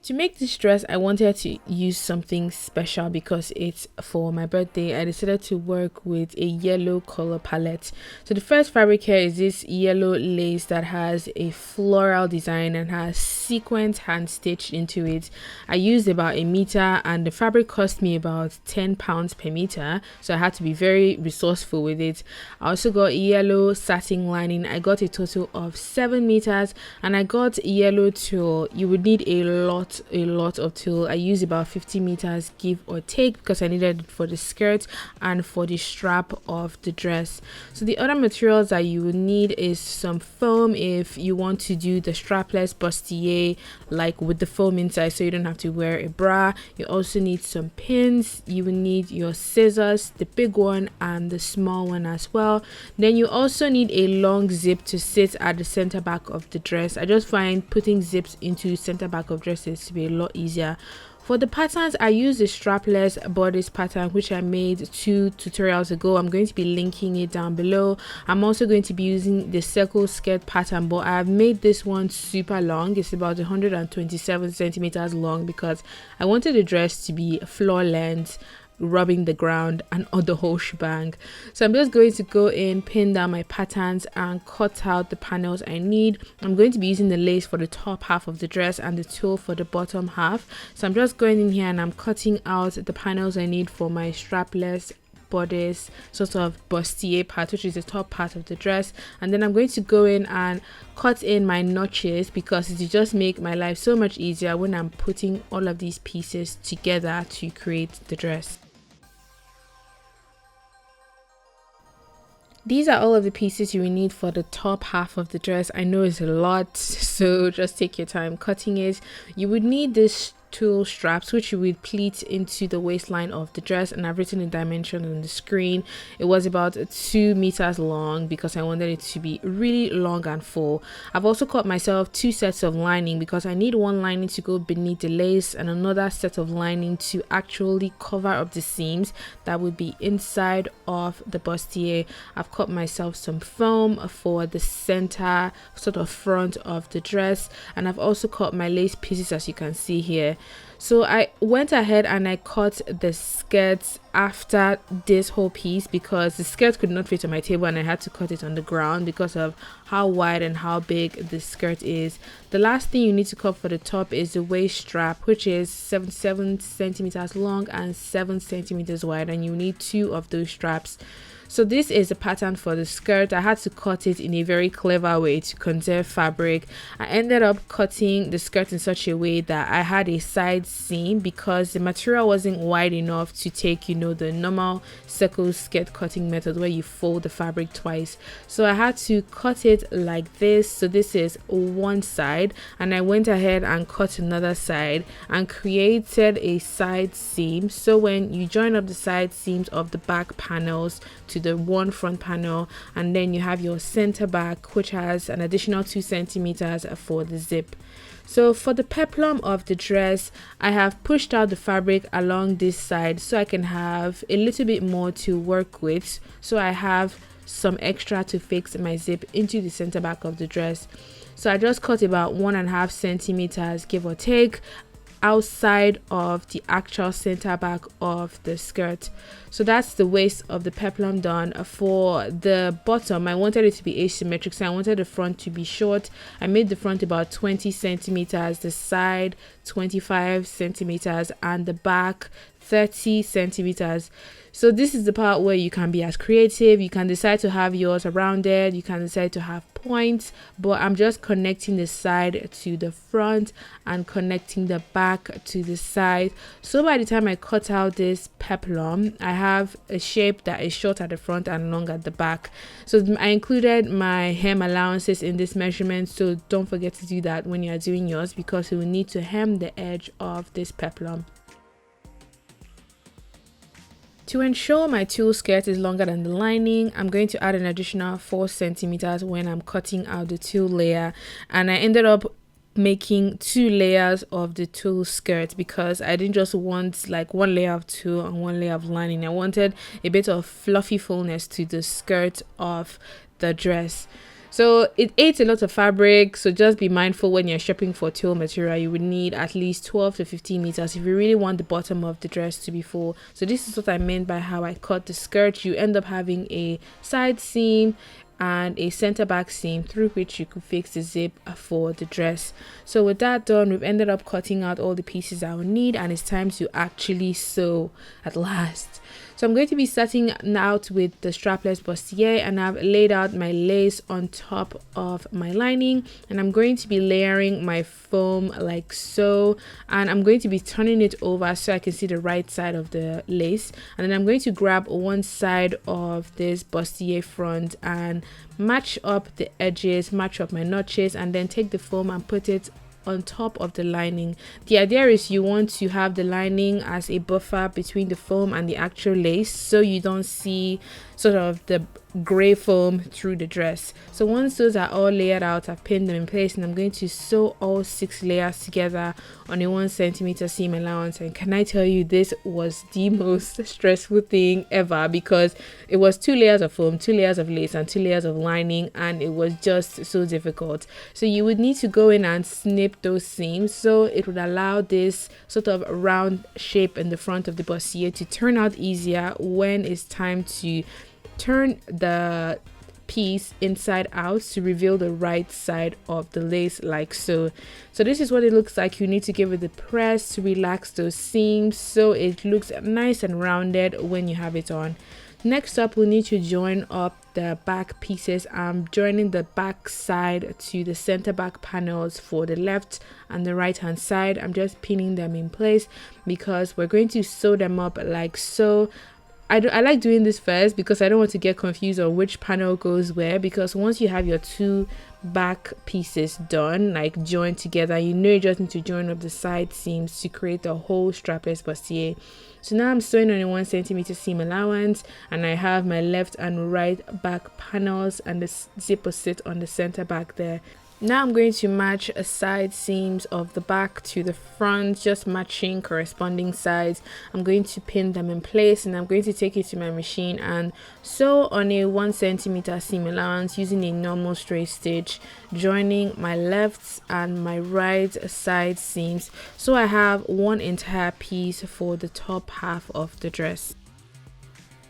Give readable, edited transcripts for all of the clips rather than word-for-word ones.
To make this dress, I wanted to use something special because it's for my birthday. I decided to work with a yellow color palette. So the first fabric here is this yellow lace that has a floral design and has sequins hand stitched into it. I used about a meter and the fabric cost me about £10 per meter, so I had to be very resourceful with it. I also got yellow satin lining. I got a total of 7 meters and I got yellow tulle. You would need a lot of tulle. I used about 50 meters give or take because I needed it for the skirt and for the strap of the dress. So the other materials that you will need is some foam if you want to do the strapless bustier, like with the foam inside, so you don't have to wear a bra. You also need some pins. You will need your scissors, the big one and the small one as well. Then you also need a long zip to sit at the center back of the dress. I just find putting zips into center back of dresses to be a lot easier. For the patterns, I use the strapless bodice pattern, which I made 2 tutorials ago. I'm going to be linking it down below. I'm also going to be using the circle skirt pattern, but I've made this one super long. It's about 127 centimeters long because I wanted the dress to be floor length, rubbing the ground and all the whole shebang. So I'm just going to go in, pin down my patterns and cut out the panels I need. I'm going to be using the lace for the top half of the dress and the tulle for the bottom half. So I'm just going in here and I'm cutting out the panels I need for my strapless bodice sort of bustier part, which is the top part of the dress. And then I'm going to go in and cut in my notches because it will just make my life so much easier when I'm putting all of these pieces together to create the dress. These are all of the pieces you will need for the top half of the dress. I know it's a lot, so just take your time cutting it. You would need this tulle straps, which you would pleat into the waistline of the dress, and I've written the dimension on the screen. It was about 2 meters long because I wanted it to be really long and full. I've also cut myself 2 sets of lining because I need one lining to go beneath the lace and another set of lining to actually cover up the seams that would be inside of the bustier. I've cut myself some foam for the center sort of front of the dress, and I've also cut my lace pieces as you can see here. So I went ahead and I cut the skirts after this whole piece because the skirt could not fit on my table and I had to cut it on the ground because of how wide and how big the skirt is. The last thing you need to cut for the top is the waist strap, which is 77 centimeters long and 7 centimeters wide, and you need 2 of those straps. So this is the pattern for the skirt. I had to cut it in a very clever way to conserve fabric. I ended up cutting the skirt in such a way that I had a side seam because the material wasn't wide enough to take, you know, the normal circle skirt cutting method where you fold the fabric twice. So I had to cut it like this. So this is one side, and I went ahead and cut another side and created a side seam. So when you join up the side seams of the back panels to the one front panel, and then you have your center back, which has an additional 2 centimeters for the zip. So for the peplum of the dress, I have pushed out the fabric along this side so I can have a little bit more to work with. So I have some extra to fix my zip into the center back of the dress. So I just cut about 1.5 centimeters give or take outside of the actual center back of the skirt. So that's the waist of the peplum done. For the bottom, I wanted it to be asymmetric, so I wanted the front to be short. I made the front about 20 centimeters, the side 25 centimeters, and the back 30 centimeters. So this is the part where you can be as creative. You can decide to have yours rounded, you can decide to have points, but I'm just connecting the side to the front and connecting the back to the side. So by the time I cut out this peplum, I have a shape that is short at the front and long at the back. So I included my hem allowances in this measurement, so don't forget to do that when you're doing yours because you will need to hem the edge of this peplum. To ensure my tulle skirt is longer than the lining, I'm going to add an additional 4 centimeters when I'm cutting out the tulle layer, and I ended up making 2 layers of the tulle skirt because I didn't just want like 1 layer of tulle and 1 layer of lining. I wanted a bit of fluffy fullness to the skirt of the dress. So it ate a lot of fabric, so just be mindful when you're shopping for tulle material. You would need at least 12 to 15 meters if you really want the bottom of the dress to be full. So this is what I meant by how I cut the skirt. You end up having a side seam and a center back seam through which you could fix the zip for the dress. So with that done, we've ended up cutting out all the pieces I will need, and it's time to actually sew at last. So I'm going to be starting out with the strapless bustier, and I've laid out my lace on top of my lining, and I'm going to be layering my foam like so, and I'm going to be turning it over so I can see the right side of the lace, and then I'm going to grab one side of this bustier front and match up the edges, match up my notches, and then take the foam and put it on top of the lining. The idea is you want to have the lining as a buffer between the foam and the actual lace, so you don't see sort of the gray foam through the dress. So once those are all layered out, I've pinned them in place, and I'm going to sew all 6 layers together on a 1 centimeter seam allowance. And can I tell you, this was the most stressful thing ever, because it was 2 layers of foam, 2 layers of lace, and 2 layers of lining, and it was just so difficult. So you would need to go in and snip those seams, so it would allow this sort of round shape in the front of the bustier to turn out easier when it's time to turn the piece inside out to reveal the right side of the lace like so. So this is what it looks like. You need to give it the press to relax those seams so it looks nice and rounded when you have it on. Next up, we need to join up the back pieces. I'm joining the back side to the center back panels for the left and the right hand side. I'm just pinning them in place because we're going to sew them up like so. I like doing this first because I don't want to get confused on which panel goes where, because once you have your 2 back pieces done, like joined together, you know you just need to join up the side seams to create the whole strapless bustier. So now I'm sewing on a 1 centimeter seam allowance, and I have my left and right back panels and the zipper sit on the center back there. Now I'm going to match a side seams of the back to the front, just matching corresponding sides. I'm going to pin them in place, and I'm going to take it to my machine and sew on a 1 centimeter seam allowance using a normal straight stitch, joining my left and my right side seams so I have one entire piece for the top half of the dress.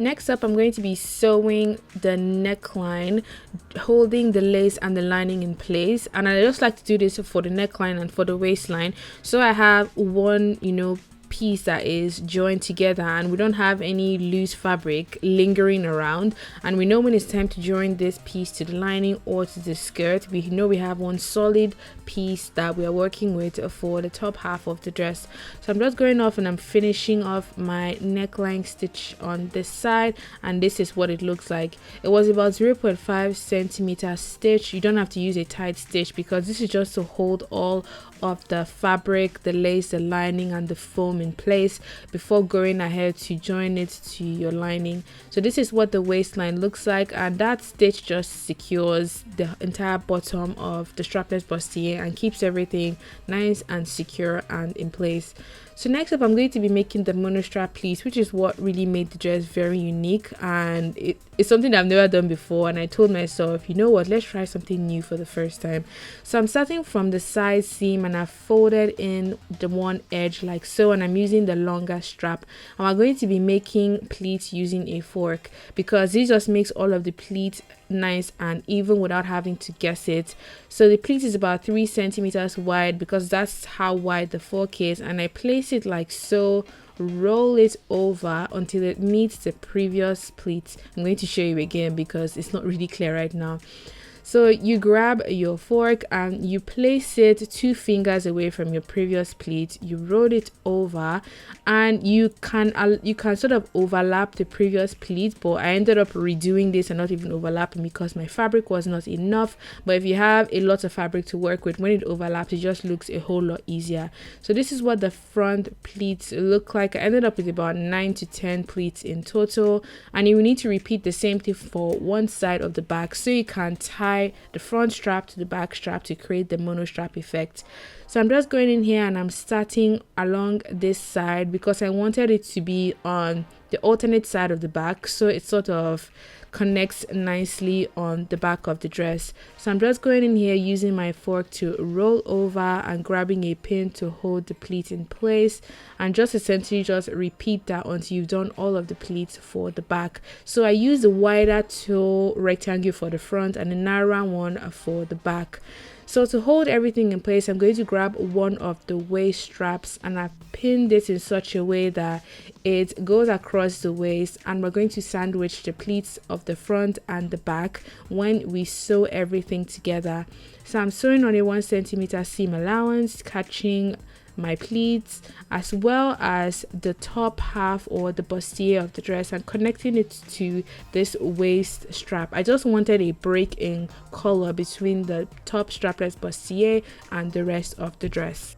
Next up, I'm going to be sewing the neckline, holding the lace and the lining in place, and I just like to do this for the neckline and for the waistline, so I have one piece that is joined together and we don't have any loose fabric lingering around, and we know when it's time to join this piece to the lining or to the skirt, we know we have one solid piece that we are working with for the top half of the dress. So I'm just going off and I'm finishing off my neckline stitch on this side, and this is what it looks like. It was about 0.5 centimeter stitch. You don't have to use a tight stitch because this is just to hold all of the fabric, the lace, the lining, and the foam in place before going ahead to join it to your lining. So this is what the waistline looks like, and that stitch just secures the entire bottom of the strapless bustier and keeps everything nice and secure and in place. So next up, I'm going to be making the monostrap pleats, which is what really made the dress very unique, and it's something I've never done before, and I told myself, you know what, let's try something new for the first time. So I'm starting from the side seam and I've folded in the one edge like so, and I'm using the longer strap, and we're going to be making pleats using a fork because this just makes all of the pleats nice and even without having to guess it. So the pleat is about 3 centimeters wide because that's how wide the fork is, and I place it like so, roll it over until it meets the previous pleat. I'm going to show you again because it's not really clear right now. So you grab your fork and you place it 2 fingers away from your previous pleat. You roll it over, and you can sort of overlap the previous pleat, but I ended up redoing this and not even overlapping because my fabric was not enough. But if you have a lot of fabric to work with, when it overlaps, it just looks a whole lot easier. So this is what the front pleats look like. I ended up with about 9 to 10 pleats in total, and you will need to repeat the same thing for one side of the back so you can tie the front strap to the back strap to create the monostrap effect. So I'm just going in here and I'm starting along this side because I wanted it to be on the alternate side of the back, so it sort of connects nicely on the back of the dress. So I'm just going in here using my fork to roll over and grabbing a pin to hold the pleat in place, and just essentially just repeat that until you've done all of the pleats for the back. So I use the wider tulle rectangle for the front and the narrower one for the back. So to hold everything in place, I'm going to grab one of the waist straps and I've pinned it in such a way that it goes across the waist, and we're going to sandwich the pleats of the front and the back when we sew everything together. So I'm sewing on a 1 centimeter seam allowance, catching my pleats as well as the top half or the bustier of the dress and connecting it to this waist strap. I just wanted a break in color between the top strapless bustier and the rest of the dress.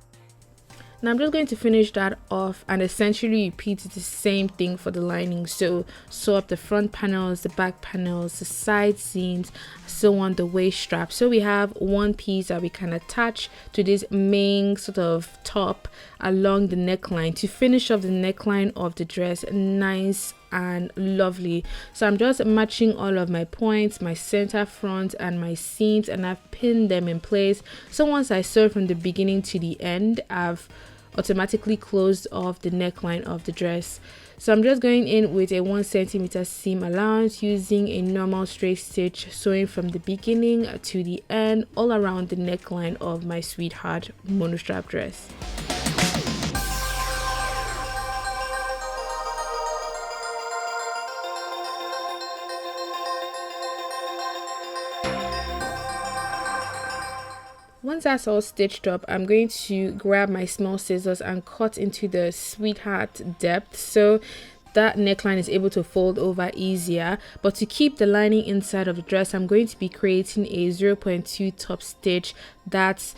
Now I'm just going to finish that off and essentially repeat the same thing for the lining. So sew up the front panels, the back panels, the side seams, sew on the waist strap. So we have one piece that we can attach to this main sort of top along the neckline to finish off the neckline of the dress nice and lovely. So I'm just matching all of my points, my center front and my seams, and I've pinned them in place. So once I sew from the beginning to the end, I've automatically closed off the neckline of the dress. So I'm just going in with a 1 centimeter seam allowance using a normal straight stitch, sewing from the beginning to the end all around the neckline of my sweetheart monostrap dress. Once that's all stitched up, I'm going to grab my small scissors and cut into the sweetheart depth so that neckline is able to fold over easier. But to keep the lining inside of the dress, I'm going to be creating a 0.2 top stitch that's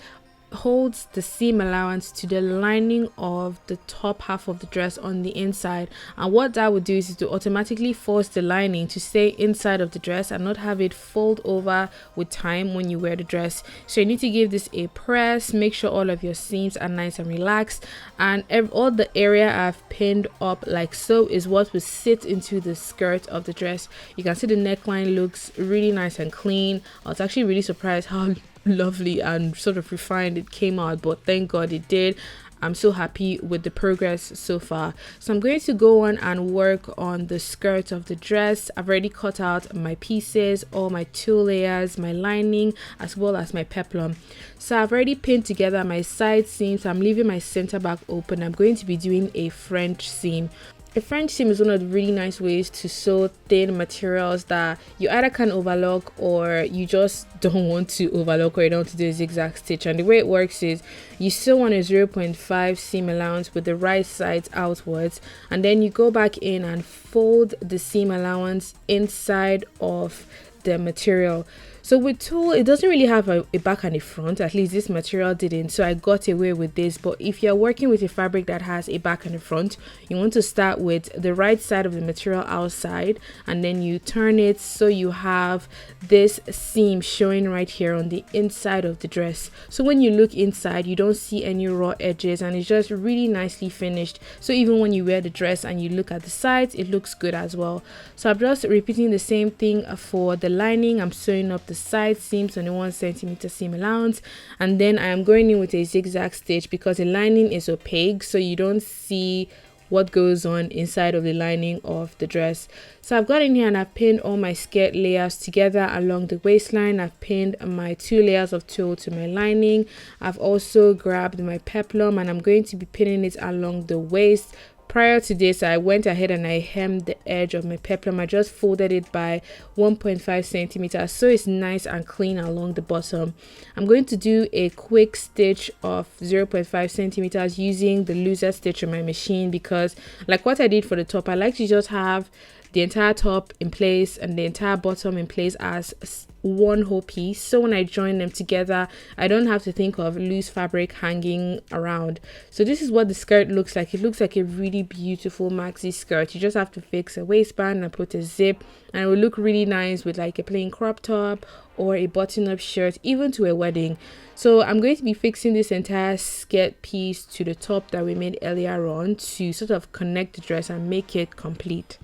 holds the seam allowance to the lining of the top half of the dress on the inside, and what that would do is to automatically force the lining to stay inside of the dress and not have it fold over with time when you wear the dress. So you need to give this a press, make sure all of your seams are nice and relaxed, and all the area I've pinned up like so is what will sit into the skirt of the dress. You can see the neckline looks really nice and clean. I was actually really surprised how lovely and sort of refined it came out, but thank God it did. I'm so happy with the progress so far. So I'm going to go on and work on the skirt of the dress. I've already cut out my pieces, all my tulle layers, my lining, as well as my peplum. So I've already pinned together my side seams. I'm leaving my center back open. I'm going to be doing a French seam. A French seam is one of the really nice ways to sew thin materials that you either can overlock or you just don't want to overlock, or you don't want to do a zigzag stitch. And the way it works is you sew on a 0.5 seam allowance with the right sides outwards, and then you go back in and fold the seam allowance inside of the material. So with tulle, it doesn't really have a back and a front, at least this material didn't, so I got away with this. But if you're working with a fabric that has a back and a front, you want to start with the right side of the material outside, and then you turn it so you have this seam showing right here on the inside of the dress. So when you look inside, you don't see any raw edges, and it's just really nicely finished. So even when you wear the dress and you look at the sides, it looks good as well. So I'm just repeating the same thing for the lining. I'm sewing up the side seams on a 1 centimeter seam allowance, and then I am going in with a zigzag stitch because the lining is opaque, so you don't see what goes on inside of the lining of the dress. So I've got in here and I've pinned all my skirt layers together along the waistline. I've pinned my 2 layers of tulle to my lining. I've also grabbed my peplum and I'm going to be pinning it along the waist. Prior to this, I went ahead and I hemmed the edge of my peplum. I just folded it by 1.5 centimeters so it's nice and clean along the bottom. I'm going to do a quick stitch of 0.5 centimeters using the looser stitch on my machine, because like what I did for the top, I like to just have the entire top in place and the entire bottom in place as one whole piece, so when I join them together I don't have to think of loose fabric hanging around. So this is what the skirt looks like. It looks like a really beautiful maxi skirt. You just have to fix a waistband and put a zip, and it will look really nice with like a plain crop top or a button-up shirt, even to a wedding. So I'm going to be fixing this entire skirt piece to the top that we made earlier on to sort of connect the dress and make it complete.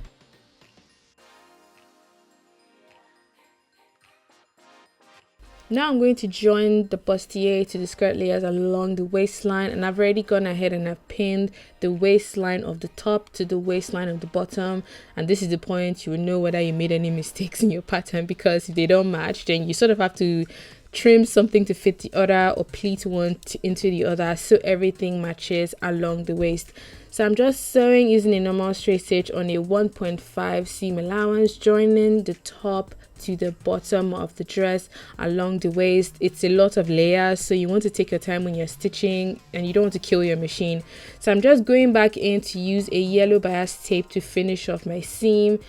Now I'm going to join the bustier to the skirt layers along the waistline, and I've already gone ahead and I've pinned the waistline of the top to the waistline of the bottom. And this is the point you will know whether you made any mistakes in your pattern, because if they don't match, then you sort of have to trim something to fit the other or pleat one into the other so everything matches along the waist. So I'm just sewing using a normal straight stitch on a 1.5 seam allowance, joining the top to the bottom of the dress along the waist. It's a lot of layers, so you want to take your time when you're stitching and you don't want to kill your machine. So I'm just going back in to use a yellow bias tape to finish off my seam.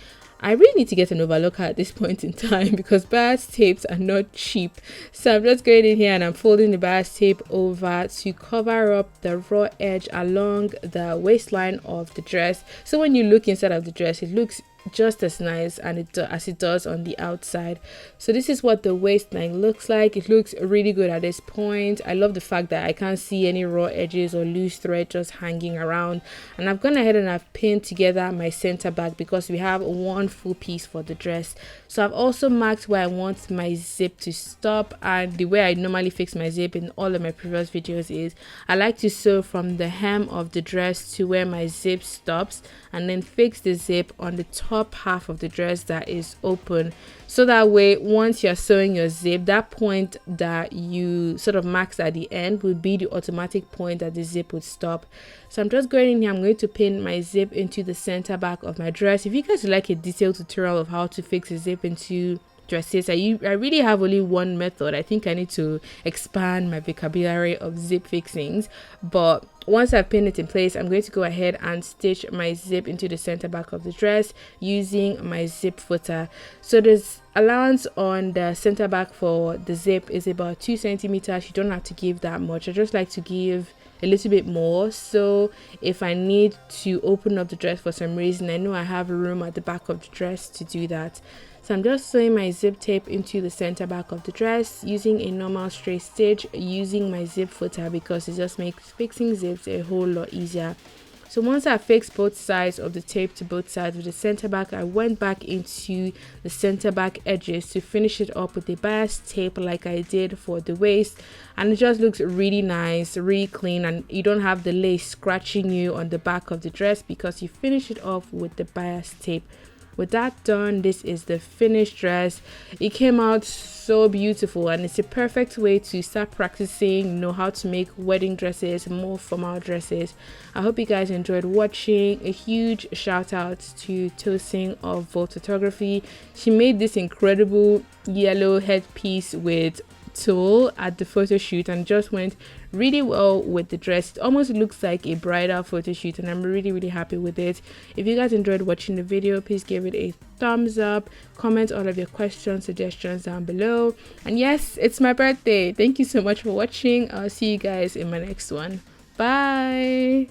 I really need to get an overlocker at this point in time because bias tapes are not cheap. So I'm just going in here and I'm folding the bias tape over to cover up the raw edge along the waistline of the dress. So when you look inside of the dress, it looks just as nice as it does on the outside. So this is what the waistline looks like. It looks really good at this point. I love the fact that I can't see any raw edges or loose thread just hanging around. And I've gone ahead and I've pinned together my center back because we have one full piece for the dress. So I've also marked where I want my zip to stop, and the way I normally fix my zip in all of my previous videos is I like to sew from the hem of the dress to where my zip stops and then fix the zip on the top half of the dress that is open. So that way, once you're sewing your zip, that point that you sort of marks at the end would be the automatic point that the zip would stop. So I'm just going in here, I'm going to pin my zip into the center back of my dress. If you guys would like a detailed tutorial of how to fix a zip into dresses, I really have only one method. I think I need to expand my vocabulary of zip fixings, but once I've pinned it in place, I'm going to go ahead and stitch my zip into the center back of the dress using my zip footer. So this allowance on the center back for the zip is about 2 centimeters. You don't have to give that much. I just like to give a little bit more, so if I need to open up the dress for some reason, I know I have room at the back of the dress to do that. So I'm just sewing my zip tape into the center back of the dress using a normal straight stitch, using my zip footer because it just makes fixing zips a whole lot easier. So once I fixed both sides of the tape to both sides of the center back, I went back into the center back edges to finish it up with a bias tape like I did for the waist, and it just looks really nice, really clean, and you don't have the lace scratching you on the back of the dress because you finish it off with the bias tape. With that done, this is the finished dress. It came out so beautiful, and it's a perfect way to start practicing, know how to make wedding dresses, more formal dresses. I hope you guys enjoyed watching. A huge shout out to Tosin of Volt Photography. She made this incredible yellow headpiece with tulle at the photo shoot and just went really well with the dress. It almost looks like a bridal photo shoot, and I'm really happy with it. If you guys enjoyed watching the video, please give it a thumbs up, comment all of your questions, suggestions down below, and yes, it's my birthday. Thank you so much for watching. I'll see you guys in my next one. Bye.